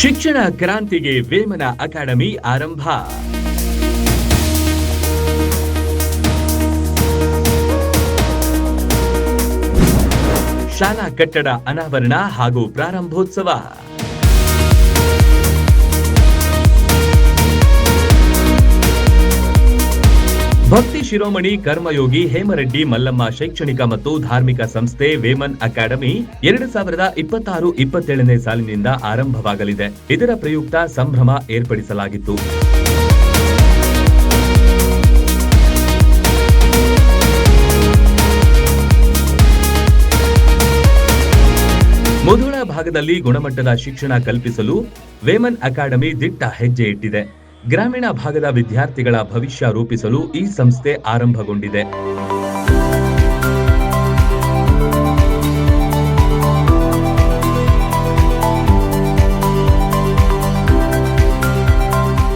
ಶಿಕ್ಷಣ ಕ್ರಾಂತಿಗೆ ವೇಮನ ಅಕಾಡೆಮಿ ಆರಂಭ. ಶಾಲಾ ಕಟ್ಟಡ ಅನಾವರಣ ಹಾಗೂ ಪ್ರಾರಂಭೋತ್ಸವ. ಭಕ್ತಿ ಶಿರೋಮಣಿ ಕರ್ಮಯೋಗಿ ಹೇಮರೆಡ್ಡಿ ಮಲ್ಲಮ್ಮ ಶೈಕ್ಷಣಿಕ ಮತ್ತು ಧಾರ್ಮಿಕ ಸಂಸ್ಥೆ ವೇಮನ್ ಅಕಾಡೆಮಿ 2026-27ನೇ ಸಾಲಿನಿಂದ ಆರಂಭವಾಗಲಿದೆ. ಇದರ ಪ್ರಯುಕ್ತ ಸಂಭ್ರಮ ಏರ್ಪಡಿಸಲಾಗಿತ್ತು. ಮುಧೋಳ ಭಾಗದಲ್ಲಿ ಗುಣಮಟ್ಟದ ಶಿಕ್ಷಣ ಕಲ್ಪಿಸಲು ವೇಮನ್ ಅಕಾಡೆಮಿ ದಿಟ್ಟ ಹೆಜ್ಜೆ ಇಟ್ಟಿದೆ. ಗ್ರಾಮೀಣ ಭಾಗದ ವಿದ್ಯಾರ್ಥಿಗಳ ಭವಿಷ್ಯ ರೂಪಿಸಲು ಈ ಸಂಸ್ಥೆ ಆರಂಭಗೊಂಡಿದೆ.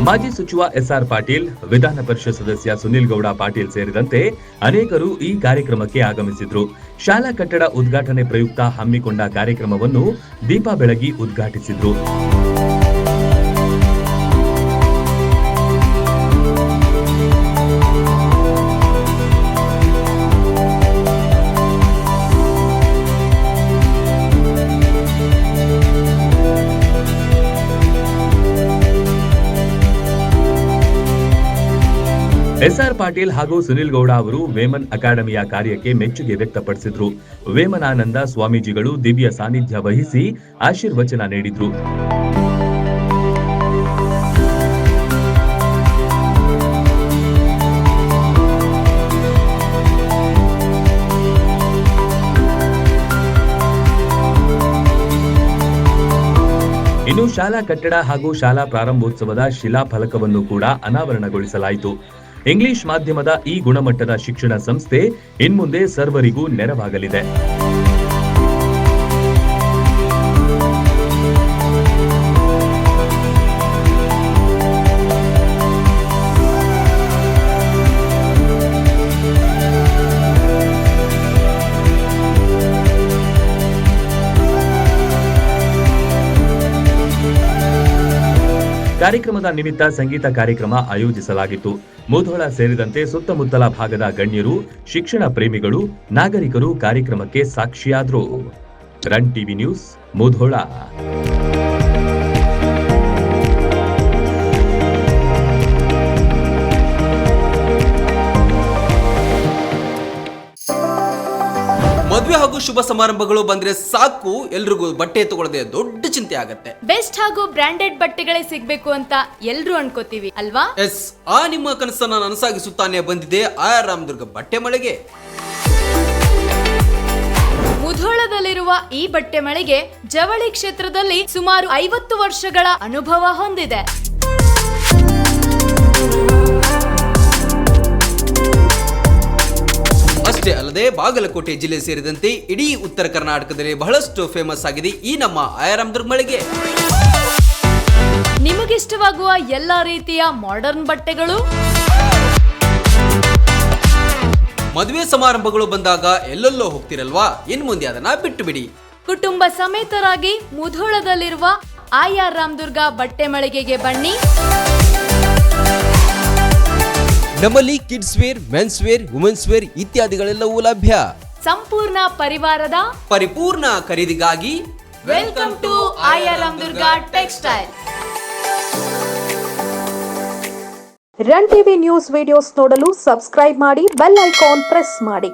ಮಾಜಿ ಸಚಿವ ಎಸ್ಆರ್ ಪಾಟೀಲ್, ವಿಧಾನ ಪರಿಷತ್ ಸದಸ್ಯ ಸುನಿಲ್ ಗೌಡ ಪಾಟೀಲ್ ಸೇರಿದಂತೆ ಅನೇಕರು ಈ ಕಾರ್ಯಕ್ರಮಕ್ಕೆ ಆಗಮಿಸಿದ್ರು. ಶಾಲಾ ಕಟ್ಟಡ ಉದ್ಘಾಟನೆ ಪ್ರಯುಕ್ತ ಹಮ್ಮಿಕೊಂಡ ಕಾರ್ಯಕ್ರಮವನ್ನು ದೀಪ ಬೆಳಗಿ ಉದ್ಘಾಟಿಸಿದ್ರು. ಎಸ್ಆರ್ ಪಾಟೀಲ್ ಹಾಗೂ ಸುನಿಲ್ ಗೌಡ ಅವರು ವೇಮನ್ ಅಕಾಡೆಮಿಯ ಕಾರ್ಯಕ್ಕೆ ಮೆಚ್ಚುಗೆ ವ್ಯಕ್ತಪಡಿಸಿದ್ರು. ವೇಮನಾನಂದ ಸ್ವಾಮೀಜಿಗಳು ದಿವ್ಯ ಸಾನ್ನಿಧ್ಯ ವಹಿಸಿ ಆಶೀರ್ವಚನ ನೀಡಿದ್ರು. ಇನ್ನು ಶಾಲಾ ಕಟ್ಟಡ ಹಾಗೂ ಶಾಲಾ ಪ್ರಾರಂಭೋತ್ಸವದ ಶಿಲಾಫಲಕವನ್ನು ಕೂಡ ಅನಾವರಣಗೊಳಿಸಲಾಯಿತು. ಇಂಗ್ಲಿಷ್ ಮಾಧ್ಯಮದ ಈ ಗುಣಮಟ್ಟದ ಶಿಕ್ಷಣ ಸಂಸ್ಥೆ ಇನ್ಮುಂದೆ ಸರ್ವರಿಗೂ ನೆರವಾಗಲಿದೆ. ಕಾರ್ಯಕ್ರಮದ ನಿಮಿತ್ತ ಸಂಗೀತ ಕಾರ್ಯಕ್ರಮ ಆಯೋಜಿಸಲಾಗಿತ್ತು. ಮುಧೋಳ ಸೇರಿದಂತೆ ಸುತ್ತಮುತ್ತಲ ಭಾಗದ ಗಣ್ಯರು, ಶಿಕ್ಷಣ ಪ್ರೇಮಿಗಳು, ನಾಗರಿಕರು ಕಾರ್ಯಕ್ರಮಕ್ಕೆ ಸಾಕ್ಷಿಯಾದರು. Run TV news, Mudhol. ಮದುವೆ ಹಾಗೂ ಶುಭ ಸಮಾರಂಭಗಳು ಬಂದ್ರೆ ಸಾಕು, ಎಲ್ರಿಗೂ ಬಟ್ಟೆ ತಗೊಳ್ಳದೆ ದೊಡ್ಡ ಚಿಂತೆ ಆಗತ್ತೆ. ಬೆಸ್ಟ್ ಹಾಗೂ ಬ್ರಾಂಡೆಡ್ ಬಟ್ಟೆಗಳೇ ಸಿಗ್ಬೇಕು ಅಂತ ಎಲ್ರು ಅನ್ಕೋತೀವಿ ಅಲ್ವಾ? ಎಸ್, ಆ ನಿಮ್ಮ ಕನಸನ್ನ ನನಸಾಗಿಸುತ್ತಾನೆ ಬಂದಿದೆ ಆರ್ ರಾಮದುರ್ಗ ಬಟ್ಟೆ ಮಳೆಗೆ. ಮುಧೋಳದಲ್ಲಿರುವ ಈ ಬಟ್ಟೆ ಮಳಿಗೆ ಜವಳಿ ಕ್ಷೇತ್ರದಲ್ಲಿ ಸುಮಾರು 50 ವರ್ಷಗಳ ಅನುಭವ ಹೊಂದಿದೆ. ಅಷ್ಟೇ ಅಲ್ಲದೆ ಬಾಗಲಕೋಟೆ ಜಿಲ್ಲೆ ಸೇರಿದಂತೆ ಇಡೀ ಉತ್ತರ ಕರ್ನಾಟಕದಲ್ಲಿ ಬಹಳಷ್ಟು ಫೇಮಸ್ ಆಗಿದೆ ಈ ನಮ್ಮ ರಾಮದುರ್ಗ ಮಳಿಗೆ. ನಿಮಗಿಷ್ಟವಾಗುವ ಎಲ್ಲಾ ರೀತಿಯ ಮಾಡರ್ನ್ ಬಟ್ಟೆಗಳು, ಮದುವೆ ಸಮಾರಂಭಗಳು ಬಂದಾಗ ಎಲ್ಲೆಲ್ಲೋ ಹೋಗ್ತಿರಲ್ವಾ, ಇನ್ ಮುಂದೆ ಅದನ್ನ ಬಿಟ್ಟು ಬಿಡಿ. ಕುಟುಂಬ ಸಮೇತರಾಗಿ ಮುಧೋಳದಲ್ಲಿರುವ ಆರ್ ರಾಮದುರ್ಗ ಬಟ್ಟೆ ಮಳಿಗೆಗೆ ಬನ್ನಿ. ನಮ್ಮಲ್ಲಿ kids wear, men's wear, women's wear ಇತ್ಯಾದಿಗಳೆಲ್ಲವೂ ಲಭ್ಯ. ಸಂಪೂರ್ಣ ಪರಿವಾರದ ಪರಿಪೂರ್ಣ ಖರೀದಿಗಾಗಿ welcome to R Ramdurg textile. Run TV news videos ನೋಡಲು ಸಬ್ಸ್ಕ್ರೈಬ್ ಮಾಡಿ, ಬೆಲ್ ಐಕಾನ್ ಪ್ರೆಸ್ ಮಾಡಿ.